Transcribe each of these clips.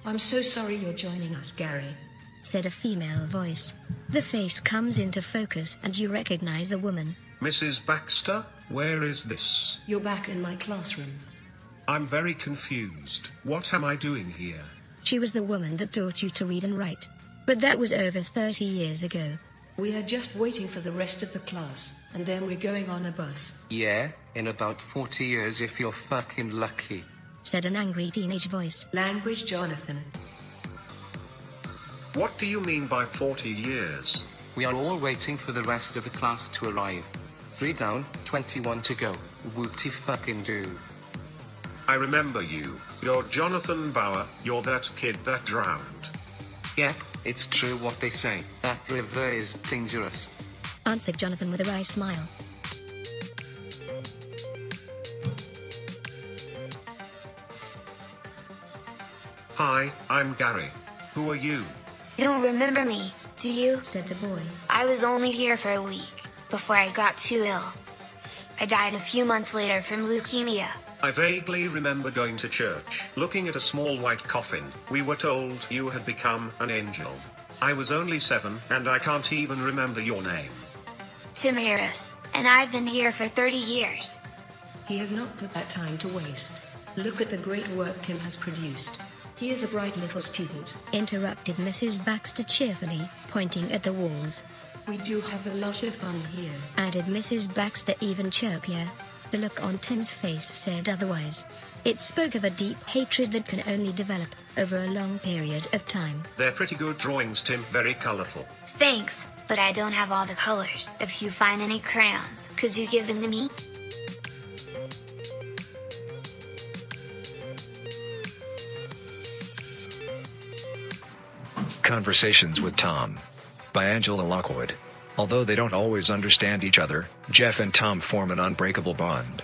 I'm so sorry you're joining us, Gary, said a female voice. The face comes into focus and you recognize the woman. Mrs. Baxter, where is this? You're back in my classroom. I'm very confused. What am I doing here? She was the woman that taught you to read and write. But that was over 30 years ago. We are just waiting for the rest of the class, and then we're going on a bus. Yeah, in about 40 years if you're fucking lucky, said an angry teenage voice. Language, Jonathan. What do you mean by 40 years? We are all waiting for the rest of the class to arrive. 3 down, 21 to go. Wooty fucking do. I remember you. You're Jonathan Bauer. You're that kid that drowned. Yep, it's true what they say. That river is dangerous, answered Jonathan with a wry smile. Hi, I'm Gary. Who are you? You don't remember me, do you? said the boy. I was only here for a week, before I got too ill. I died a few months later from leukemia. I vaguely remember going to church, looking at a small white coffin. We were told you had become an angel. I was only 7, and I can't even remember your name. Tim Harris, and I've been here for 30 years. He has not put that time to waste. Look at the great work Tim has produced. He is a bright little student, interrupted Mrs. Baxter cheerfully, pointing at the walls. We do have a lot of fun here, added Mrs. Baxter even chirpier. The look on Tim's face said otherwise. It spoke of a deep hatred that can only develop over a long period of time. They're pretty good drawings, Tim. Very colorful. Thanks, but I don't have all the colors. If you find any crayons, could you give them to me? Conversations with Tom, by Angela Lockwood. Although they don't always understand each other, Jeff and Tom form an unbreakable bond.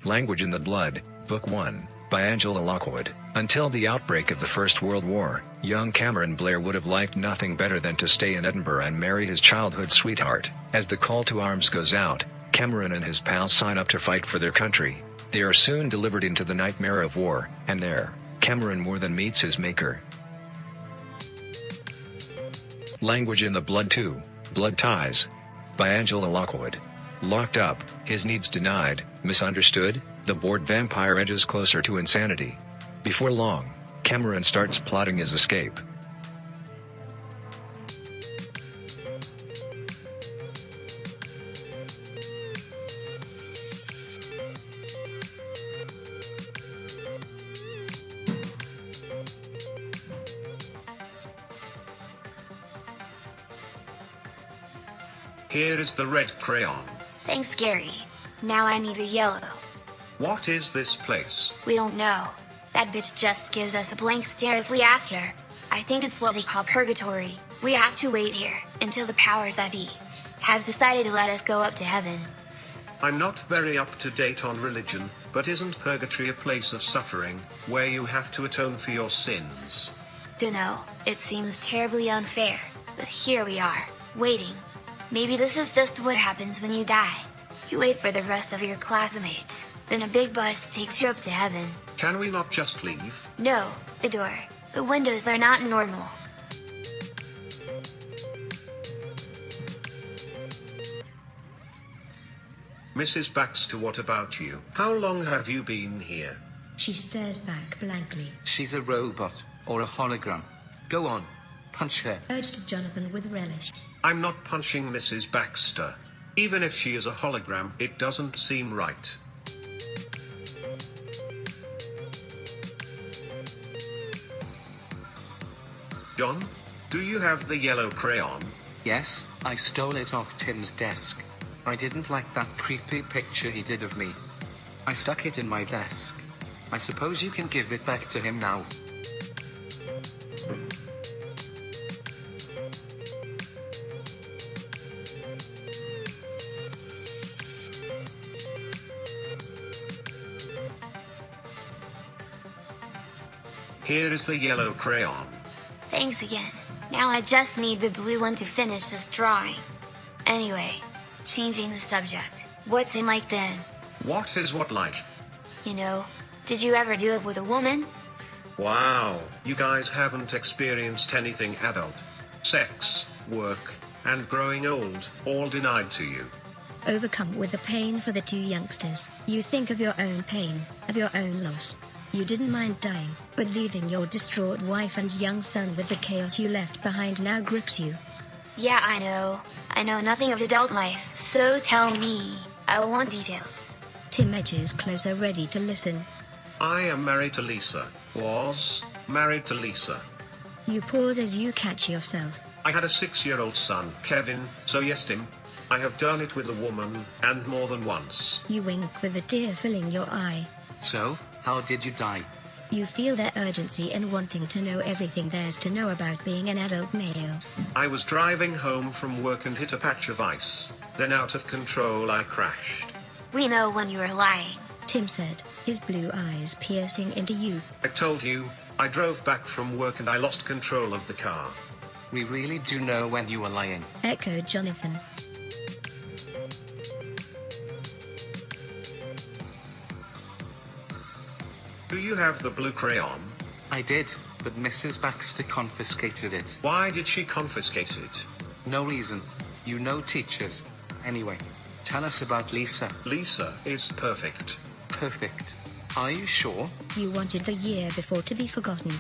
Language in the Blood, Book 1, by Angela Lockwood. Until the outbreak of the First World War, young Cameron Blair would have liked nothing better than to stay in Edinburgh and marry his childhood sweetheart. As the call to arms goes out, Cameron and his pals sign up to fight for their country. They are soon delivered into the nightmare of war, and there, Cameron more than meets his maker. Language in the Blood 2, Blood Ties, by Angela Lockwood. Locked up, his needs denied, misunderstood, the bored vampire edges closer to insanity. Before long, Cameron starts plotting his escape. Here is the red crayon. Thanks, Gary. Now I need a yellow. What is this place? We don't know. That bitch just gives us a blank stare if we ask her. I think it's what they call purgatory. We have to wait here, until the powers that be have decided to let us go up to heaven. I'm not very up to date on religion, but isn't purgatory a place of suffering, where you have to atone for your sins? Dunno, it seems terribly unfair, but here we are, waiting. Maybe this is just what happens when you die. You wait for the rest of your classmates, then a big bus takes you up to heaven. Can we not just leave? No, the door. The windows are not normal. Mrs. Baxter, what about you? How long have you been here? She stares back blankly. She's a robot, or a hologram. Go on, punch her, urged Jonathan with relish. I'm not punching Mrs. Baxter. Even if she is a hologram, it doesn't seem right. John, do you have the yellow crayon? Yes, I stole it off Tim's desk. I didn't like that creepy picture he did of me. I stuck it in my desk. I suppose you can give it back to him now. Here is the yellow crayon. Thanks again. Now I just need the blue one to finish this drawing. Anyway, changing the subject. What's it like then? What is what like? You know, Did you ever do it with a woman? Wow, you guys haven't experienced anything adult. Sex, work, and growing old, all denied to you. Overcome with the pain for the two youngsters, you think of your own pain, of your own loss. You didn't mind dying, but leaving your distraught wife and young son with the chaos you left behind now grips you. Yeah, I know. I know nothing of adult life, so tell me. I want details. Tim edges closer, ready to listen. I am married to Lisa. Was married to Lisa. You pause as you catch yourself. I had a 6-year-old son, Kevin, so yes, Tim. I have done it with a woman, and more than once. You wink with a tear filling your eye. So, how did you die? You feel their urgency in wanting to know everything there's to know about being an adult male. I was driving home from work and hit a patch of ice. Then out of control I crashed. We know when you were lying. Tim said, his blue eyes piercing into you. I told you, I drove back from work and I lost control of the car. We really do know when you were lying. Echoed Jonathan. Do you have the blue crayon? I did, but Mrs. Baxter confiscated it. Why did she confiscate it? No reason. You know teachers. Anyway, tell us about Lisa. Lisa is perfect. Perfect. Are you sure? You wanted the year before to be forgotten.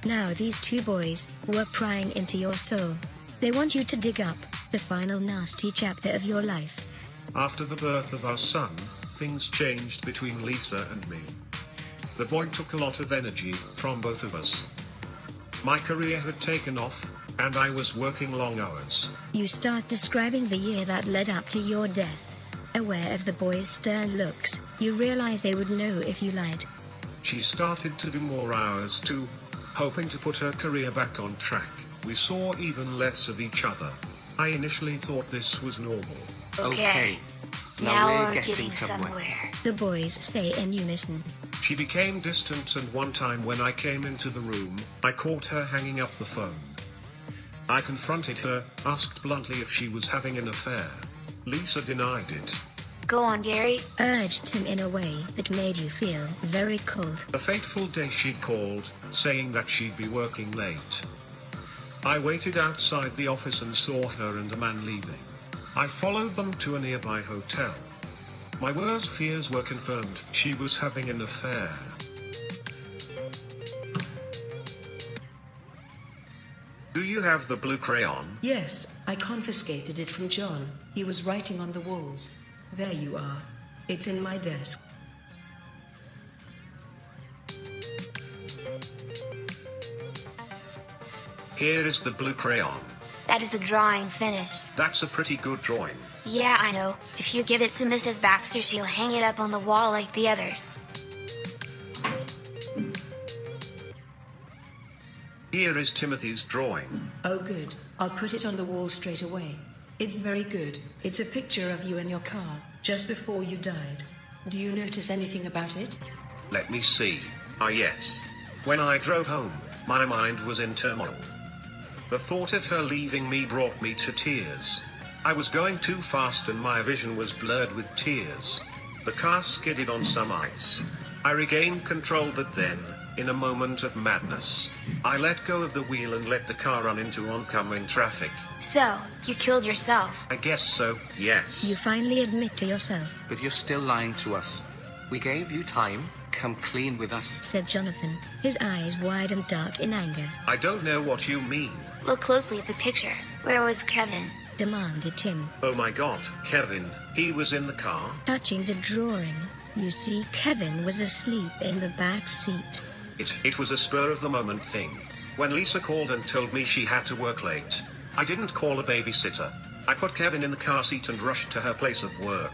Now these two boys were prying into your soul. They want you to dig up the final nasty chapter of your life. After the birth of our son, things changed between Lisa and me. The boy took a lot of energy from both of us. My career had taken off, and I was working long hours. You start describing the year that led up to your death. Aware of the boys' stern looks, you realize they would know if you lied. She started to do more hours too, hoping to put her career back on track. We saw even less of each other. I initially thought this was normal. Okay. Now Now we're we're getting getting somewhere. The boys say in unison. She became distant, and one time when I came into the room, I caught her hanging up the phone. I confronted her, asked bluntly if she was having an affair. Lisa denied it. Go on, Gary. Urged him in a way that made you feel very cold. A fateful day she called, saying that she'd be working late. I waited outside the office and saw her and a man leaving. I followed them to a nearby hotel. My worst fears were confirmed. She was having an affair. Do you have the blue crayon? Yes, I confiscated it from John. He was writing on the walls. There you are. It's in my desk. Here is the blue crayon. That is the drawing finished. That's a pretty good drawing. Yeah, I know. If you give it to Mrs. Baxter, she'll hang it up on the wall like the others. Here is Timothy's drawing. Oh good, I'll put it on the wall straight away. It's very good. It's a picture of you in your car, just before you died. Do you notice anything about it? Let me see. Ah yes. When I drove home, my mind was in turmoil. The thought of her leaving me brought me to tears. I was going too fast and my vision was blurred with tears. The car skidded on some ice. I regained control, but then, in a moment of madness, I let go of the wheel and let the car run into oncoming traffic. So, you killed yourself. I guess so, yes. You finally admit to yourself, But you're still lying to us. We gave you time. Come clean with us. said Jonathan, his eyes wide and dark in anger. I don't know what you mean. Look closely at the picture. Where was Kevin? Demanded Tim. Oh my god, Kevin, he was in the car? Touching the drawing, you see Kevin was asleep in the back seat. It was a spur of the moment thing. When Lisa called and told me she had to work late, I didn't call a babysitter. I put Kevin in the car seat and rushed to her place of work.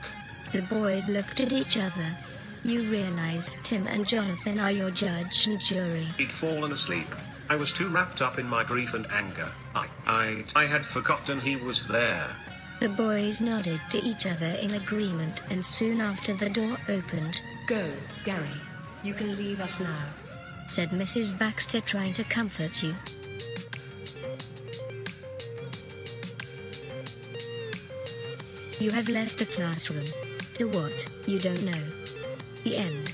The boys looked at each other. You realize Tim and Jonathan are your judge and jury. He'd fallen asleep. I was too wrapped up in my grief and anger. I had forgotten he was there. The boys nodded to each other in agreement, and soon after the door opened. Go, Gary. You can leave us now, said Mrs. Baxter, trying to comfort you. You have left the classroom. To what, you don't know. The end.